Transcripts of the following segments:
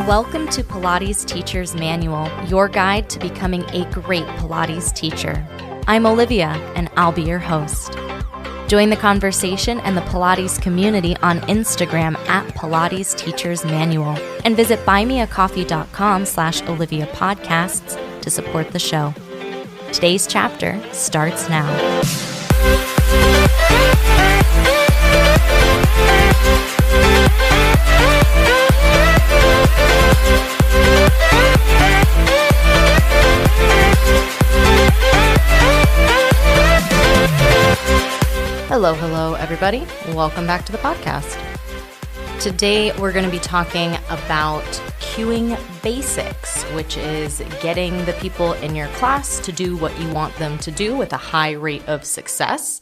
Welcome to Pilates Teacher's Manual, your guide to becoming a great Pilates teacher. I'm Olivia, and I'll be your host. Join the conversation and the Pilates community on Instagram at Pilates Teacher's Manual, and visit buymeacoffee.com/Olivia Podcasts to support the show. Today's chapter starts now. Hello, everybody. Welcome back to the podcast. Today, we're going to be talking about cueing basics, which is getting the people in your class to do what you want them to do with a high rate of success.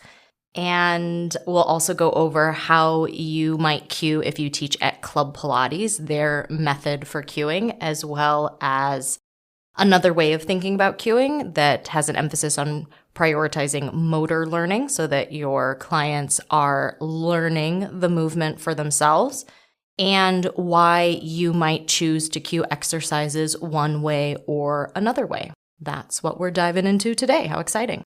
And we'll also go over how you might cue if you teach at Club Pilates, their method for cueing, as well as another way of thinking about cueing that has an emphasis on prioritizing motor learning so that your clients are learning the movement for themselves, and why you might choose to cue exercises one way or another way. That's what we're diving into today. How exciting.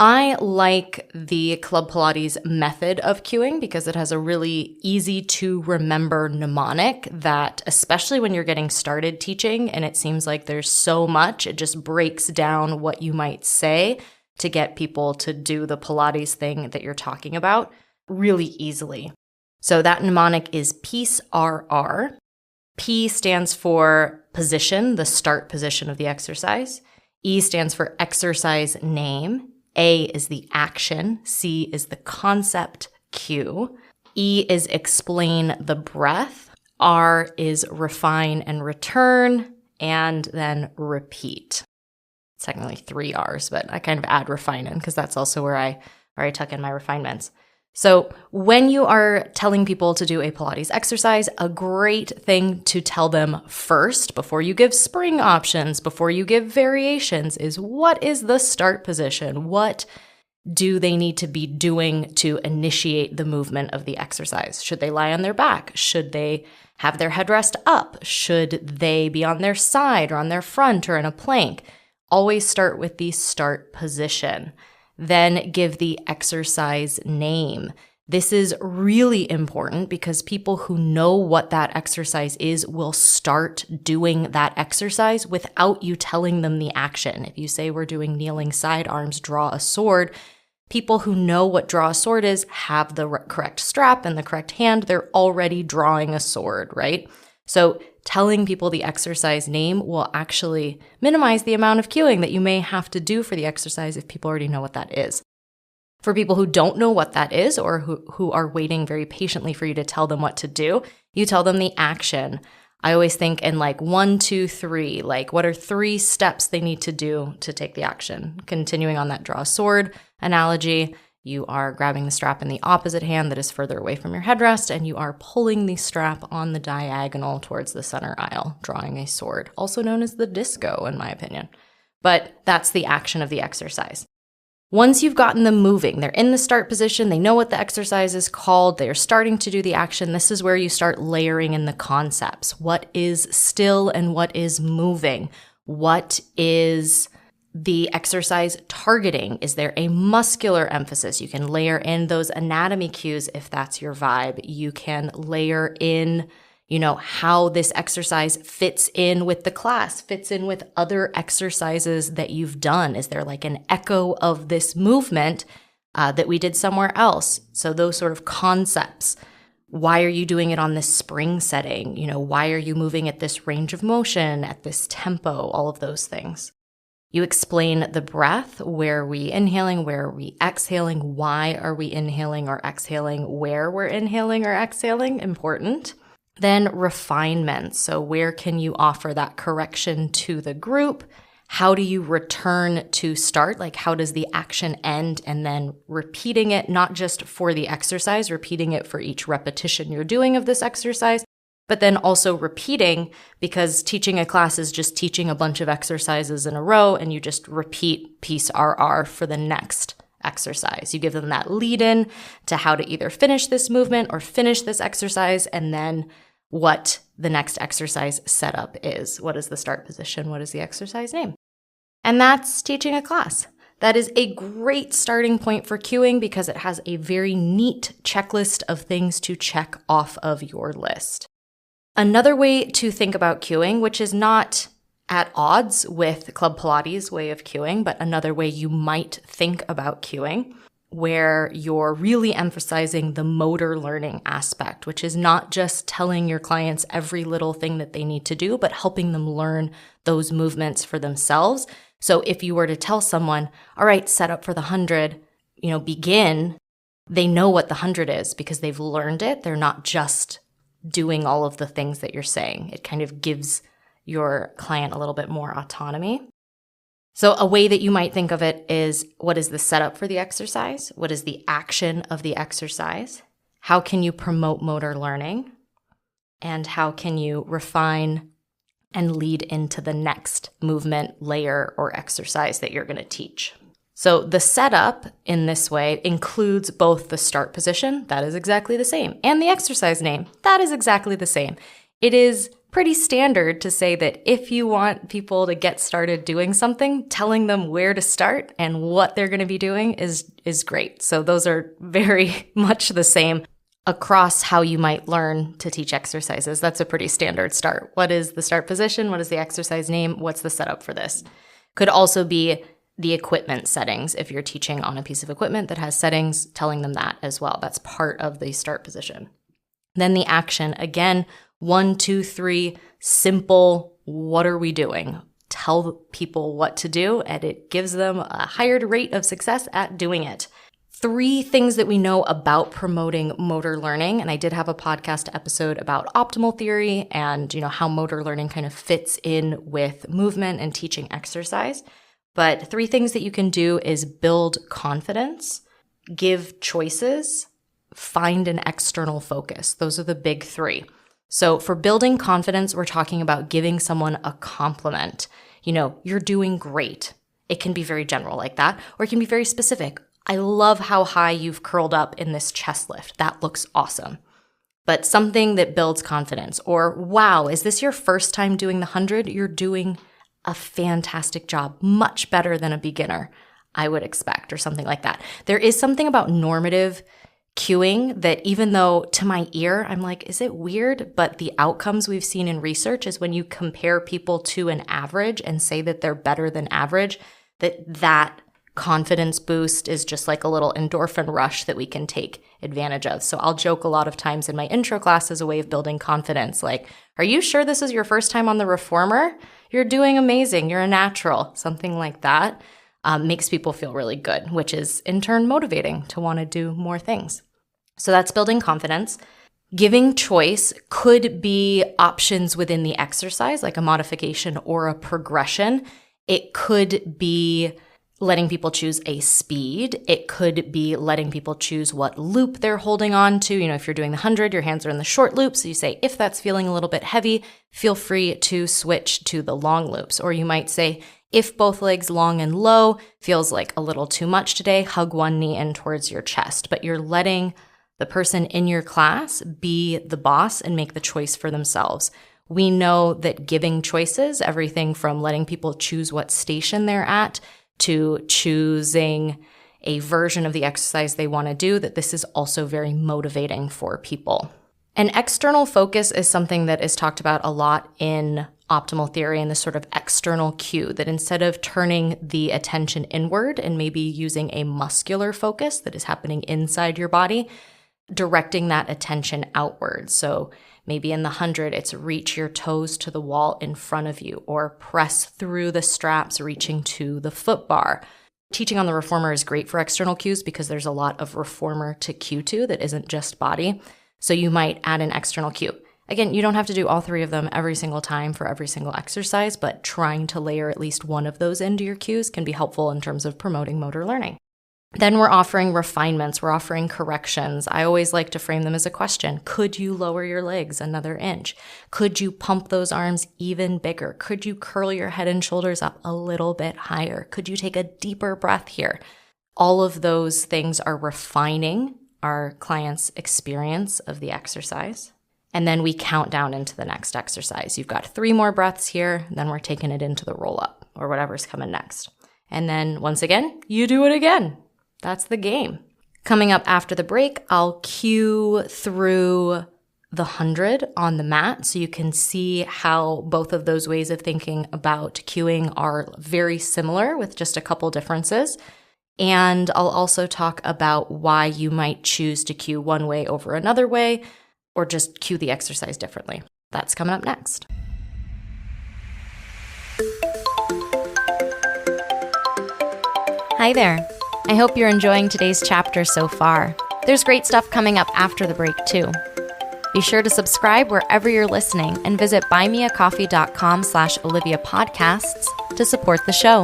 I like the Club Pilates method of cueing because it has a really easy to remember mnemonic that, especially when you're getting started teaching and it seems like there's so much, it just breaks down what you might say to get people to do the Pilates thing that you're talking about really easily. So that mnemonic is Peace RR. P stands for position, the start position of the exercise. E stands for exercise name. A is the action, C is the concept cue, E is explain the breath, R is refine and return, and then repeat. It's technically 3 R's, but I kind of add refine in because that's also where I tuck in my refinements. So when you are telling people to do a Pilates exercise, a great thing to tell them first, before you give spring options, before you give variations, is what is the start position? What do they need to be doing to initiate the movement of the exercise? Should they lie on their back? Should they have their headrest up? Should they be on their side or on their front or in a plank? Always start with the start position. Then give the exercise name. This is really important because people who know what that exercise is will start doing that exercise without you telling them the action. If you say we're doing kneeling side arms, draw a sword, people who know what draw a sword is have the correct strap and the correct hand. They're already drawing a sword, right? So telling people the exercise name will actually minimize the amount of cueing that you may have to do for the exercise if people already know what that is. For people who don't know what that is or who are waiting very patiently for you to tell them what to do, you tell them the action. I always think in like 1, 2, 3, like what are 3 steps they need to do to take the action? Continuing on that draw a sword analogy, you are grabbing the strap in the opposite hand that is further away from your headrest, and you are pulling the strap on the diagonal towards the center aisle, drawing a sword, also known as the disco, in my opinion. But that's the action of the exercise. Once you've gotten them moving, they're in the start position, they know what the exercise is called, they're starting to do the action, this is where you start layering in the concepts. What is still and what is moving? What is the exercise targeting? Is there a muscular emphasis? You can layer in those anatomy cues if that's your vibe. You can layer in, how this exercise fits in with the class, fits in with other exercises that you've done. Is there like an echo of this movement that we did somewhere else? So those sort of concepts. Why are you doing it on this spring setting? Why are you moving at this range of motion, at this tempo, all of those things. You explain the breath. Where are we inhaling? Where are we exhaling? Why are we inhaling or exhaling? Where we're inhaling or exhaling? Important. Then refinement. So where can you offer that correction to the group? How do you return to start? Like how does the action end? And then repeating it, not just for the exercise, repeating it for each repetition you're doing of this exercise, but then also repeating, because teaching a class is just teaching a bunch of exercises in a row and you just repeat Peace RR for the next exercise. You give them that lead in to how to either finish this movement or finish this exercise, and then what the next exercise setup is. What is the start position? What is the exercise name? And that's teaching a class. That is a great starting point for cueing because it has a very neat checklist of things to check off of your list. Another way to think about cueing, which is not at odds with Club Pilates' way of cueing, but another way you might think about cueing, where you're really emphasizing the motor learning aspect, which is not just telling your clients every little thing that they need to do, but helping them learn those movements for themselves. So if you were to tell someone, all right, set up for the 100, begin, they know what the 100 is because they've learned it. They're not just doing all of the things that you're saying. It kind of gives your client a little bit more autonomy. So a way that you might think of it is, what is the setup for the exercise? What is the action of the exercise? How can you promote motor learning? And how can you refine and lead into the next movement, layer, or exercise that you're going to teach? So the setup in this way includes both the start position, that is exactly the same, and the exercise name, that is exactly the same. It is pretty standard to say that if you want people to get started doing something, telling them where to start and what they're going to be doing is great. So those are very much the same across how you might learn to teach exercises. That's a pretty standard start. What is the start position? What is the exercise name? What's the setup for this? Could also be the equipment settings. If you're teaching on a piece of equipment that has settings, telling them that as well. That's part of the start position. Then the action, again, 1, 2, 3, simple, what are we doing? Tell people what to do, and it gives them a higher rate of success at doing it. 3 things that we know about promoting motor learning, and I did have a podcast episode about optimal theory and how motor learning kind of fits in with movement and teaching exercise. But 3 things that you can do is build confidence, give choices, find an external focus. Those are the big 3. So for building confidence, we're talking about giving someone a compliment. You're doing great. It can be very general like that, or it can be very specific. I love how high you've curled up in this chest lift. That looks awesome. But something that builds confidence, or wow, is this your first time doing the 100? You're doing a fantastic job, much better than a beginner, I would expect, or something like that. There is something about normative cueing that, even though to my ear, I'm like, is it weird? But the outcomes we've seen in research is when you compare people to an average and say that they're better than average, that confidence boost is just like a little endorphin rush that we can take advantage of. So I'll joke a lot of times in my intro class as a way of building confidence. Like, are you sure this is your first time on the reformer? You're doing amazing. You're a natural. Something like that makes people feel really good, which is in turn motivating to want to do more things. So that's building confidence. Giving choice could be options within the exercise, like a modification or a progression. It could be letting people choose a speed. It could be letting people choose what loop they're holding on to. If you're doing the 100, your hands are in the short loop. So you say, if that's feeling a little bit heavy, feel free to switch to the long loops. Or you might say, if both legs long and low feels like a little too much today, hug one knee in towards your chest. But you're letting the person in your class be the boss and make the choice for themselves. We know that giving choices, everything from letting people choose what station they're at to choosing a version of the exercise they want to do, that this is also very motivating for people. An external focus is something that is talked about a lot in optimal theory and this sort of external cue, that instead of turning the attention inward and maybe using a muscular focus that is happening inside your body, directing that attention outward. So maybe in the 100, it's reach your toes to the wall in front of you, or press through the straps, reaching to the foot bar. Teaching on the reformer is great for external cues because there's a lot of reformer to cue to that isn't just body. So you might add an external cue. Again, you don't have to do all 3 of them every single time for every single exercise, but trying to layer at least one of those into your cues can be helpful in terms of promoting motor learning. Then we're offering refinements, we're offering corrections. I always like to frame them as a question. Could you lower your legs another inch? Could you pump those arms even bigger? Could you curl your head and shoulders up a little bit higher? Could you take a deeper breath here? All of those things are refining our client's experience of the exercise. And then we count down into the next exercise. You've got 3 more breaths here, then we're taking it into the roll-up or whatever's coming next. And then once again, you do it again. That's the game. Coming up after the break, I'll cue through the 100 on the mat so you can see how both of those ways of thinking about cueing are very similar with just a couple differences. And I'll also talk about why you might choose to cue one way over another way or just cue the exercise differently. That's coming up next. Hi there. I hope you're enjoying today's chapter so far. There's great stuff coming up after the break too. Be sure to subscribe wherever you're listening and visit buymeacoffee.com/Olivia Podcasts to support the show.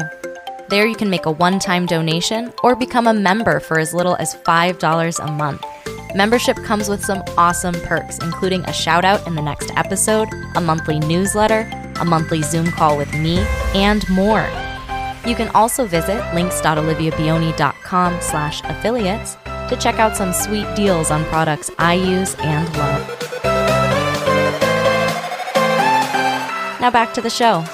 There you can make a one-time donation or become a member for as little as $5 a month. Membership comes with some awesome perks, including a shout-out in the next episode, a monthly newsletter, a monthly Zoom call with me, and more. You can also visit links.oliviabioni.com/affiliates to check out some sweet deals on products I use and love. Now back to the show.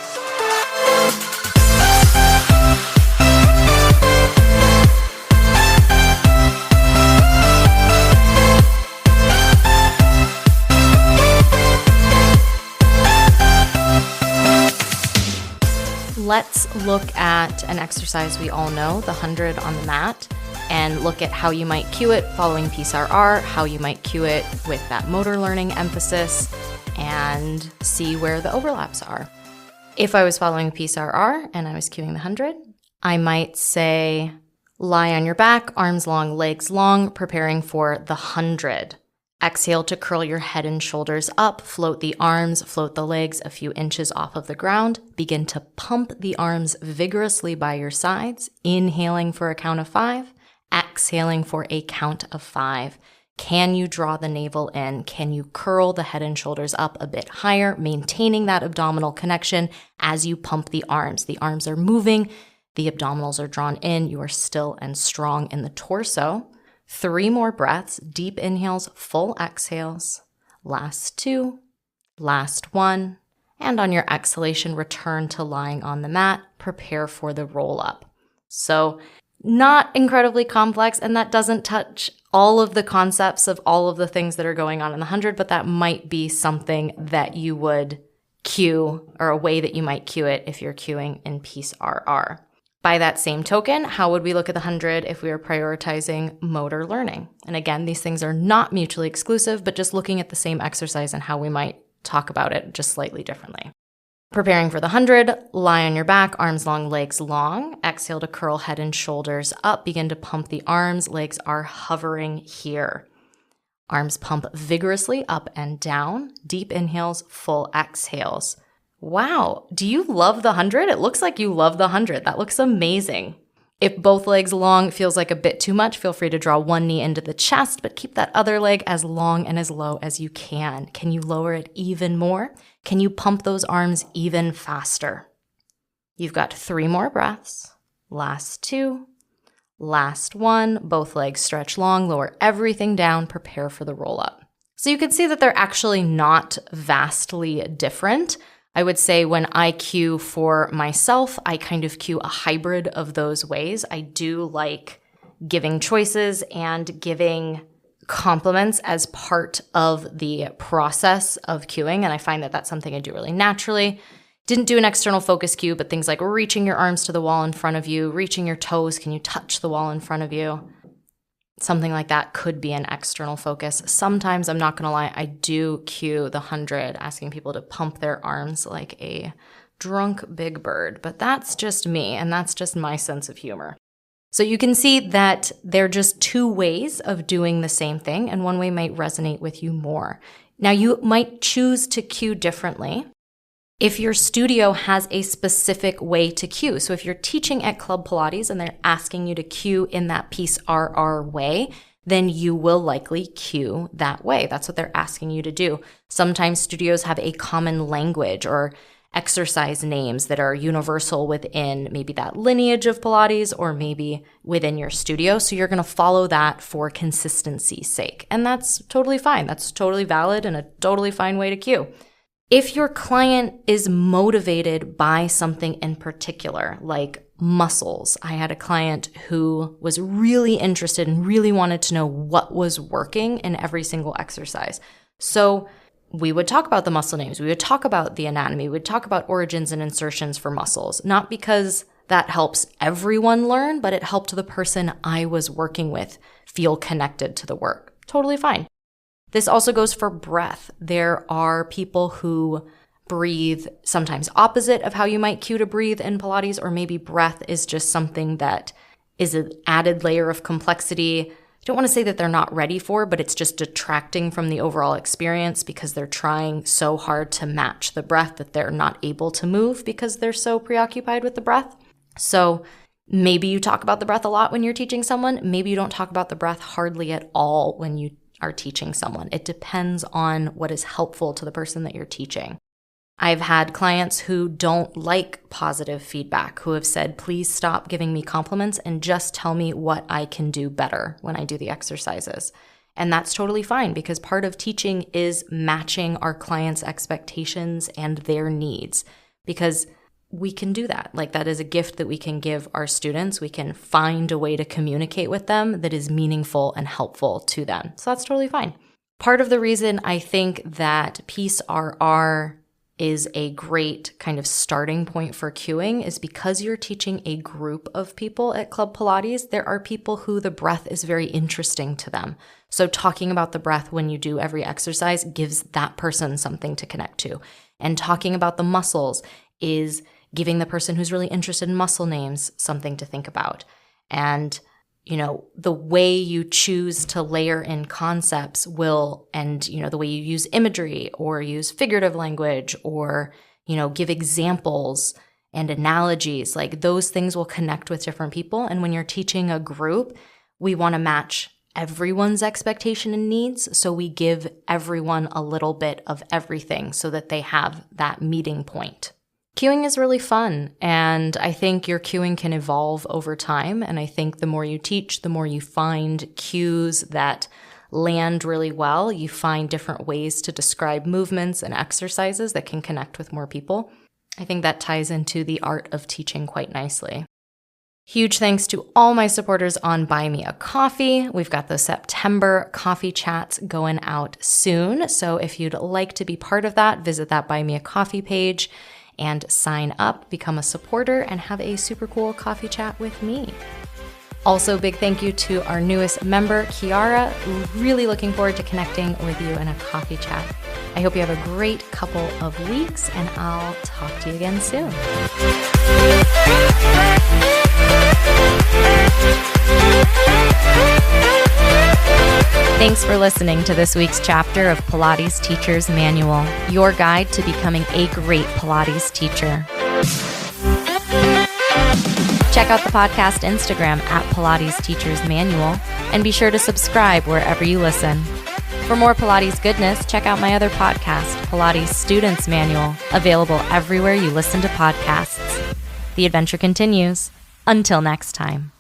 Let's look at an exercise we all know, the 100 on the mat, and look at how you might cue it following PSRR, how you might cue it with that motor learning emphasis, and see where the overlaps are. If I was following PSRR and I was cueing the 100, I might say, lie on your back, arms long, legs long, preparing for the 100. Exhale to curl your head and shoulders up, float the arms, float the legs a few inches off of the ground. Begin to pump the arms vigorously by your sides, inhaling for a count of 5, exhaling for a count of 5. Can you draw the navel in? Can you curl the head and shoulders up a bit higher, maintaining that abdominal connection as you pump the arms? The arms are moving, the abdominals are drawn in, you are still and strong in the torso. 3 more breaths, deep inhales, full exhales. Last 2, last 1. And on your exhalation, return to lying on the mat. Prepare for the roll up. So not incredibly complex, and that doesn't touch all of the concepts of all of the things that are going on in the 100, but that might be something that you would cue, or a way that you might cue it if you're cueing in PSRR. By that same token, how would we look at the 100 if we were prioritizing motor learning? And again, these things are not mutually exclusive, but just looking at the same exercise and how we might talk about it just slightly differently. Preparing for the 100, lie on your back, arms long, legs long. Exhale to curl head and shoulders up. Begin to pump the arms. Legs are hovering here. Arms pump vigorously up and down. Deep inhales, full exhales. Wow, do you love the 100? It looks like you love the 100. That looks amazing. If both legs long feels like a bit too much, feel free to draw one knee into the chest, but keep that other leg as long and as low as you can. Can you lower it even more? Can you pump those arms even faster? You've got 3 more breaths. Last 2, last 1. Both legs stretch long, lower everything down, prepare for the roll up. So you can see that they're actually not vastly different. I would say when I cue for myself, I kind of cue a hybrid of those ways. I do like giving choices and giving compliments as part of the process of cueing, and I find that that's something I do really naturally. Didn't do an external focus cue, but things like reaching your arms to the wall in front of you, reaching your toes, can you touch the wall in front of you? Something like that could be an external focus. Sometimes, I'm not going to lie, I do cue the 100, asking people to pump their arms like a drunk big bird, but that's just me, and that's just my sense of humor. So you can see that they're just 2 ways of doing the same thing, and one way might resonate with you more. Now, you might choose to cue differently if your studio has a specific way to cue. So if you're teaching at Club Pilates and they're asking you to cue in that PSRR way, then you will likely cue that way. That's what they're asking you to do. Sometimes studios have a common language or exercise names that are universal within maybe that lineage of Pilates or maybe within your studio. So you're going to follow that for consistency's sake. And that's totally fine. That's totally valid and a totally fine way to cue. If your client is motivated by something in particular, like muscles, I had a client who was really interested and really wanted to know what was working in every single exercise. So we would talk about the muscle names. We would talk about the anatomy. We would talk about origins and insertions for muscles, not because that helps everyone learn, but it helped the person I was working with feel connected to the work. Totally fine. This also goes for breath. There are people who breathe sometimes opposite of how you might cue to breathe in Pilates, or maybe breath is just something that is an added layer of complexity. I don't want to say that they're not ready for, but it's just detracting from the overall experience because they're trying so hard to match the breath that they're not able to move because they're so preoccupied with the breath. So maybe you talk about the breath a lot when you're teaching someone. Maybe you don't talk about the breath hardly at all when you are teaching someone. It depends on what is helpful to the person that you're teaching. I've had clients who don't like positive feedback, who have said, please stop giving me compliments and just tell me what I can do better when I do the exercises. And that's totally fine because part of teaching is matching our clients' expectations and their needs because we can do that. Like that is a gift that we can give our students. We can find a way to communicate with them that is meaningful and helpful to them. So that's totally fine. Part of the reason I think that Peace RR is a great kind of starting point for cueing is because you're teaching a group of people at Club Pilates. There are people who the breath is very interesting to them. So talking about the breath when you do every exercise gives that person something to connect to. And talking about the muscles is giving the person who's really interested in muscle names something to think about. And the way you choose to layer in concepts will, and, the way you use imagery or use figurative language or, give examples and analogies, like those things will connect with different people. And when you're teaching a group, we want to match everyone's expectation and needs. So we give everyone a little bit of everything so that they have that meeting point. Cueing is really fun, and I think your cueing can evolve over time, and I think the more you teach, the more you find cues that land really well. You find different ways to describe movements and exercises that can connect with more people. I think that ties into the art of teaching quite nicely. Huge thanks to all my supporters on Buy Me a Coffee. We've got the September coffee chats going out soon, so if you'd like to be part of that, visit that Buy Me a Coffee page and sign up, become a supporter, and have a super cool coffee chat with me. Also, big thank you to our newest member, Kiara. Really looking forward to connecting with you in a coffee chat. I hope you have a great couple of weeks, and I'll talk to you again soon. Thanks for listening to this week's chapter of Pilates Teacher's Manual, your guide to becoming a great Pilates teacher. Check out the podcast Instagram at Pilates Teacher's Manual, and be sure to subscribe wherever you listen. For more Pilates goodness, check out my other podcast, Pilates Student's Manual, available everywhere you listen to podcasts. The adventure continues. Until next time.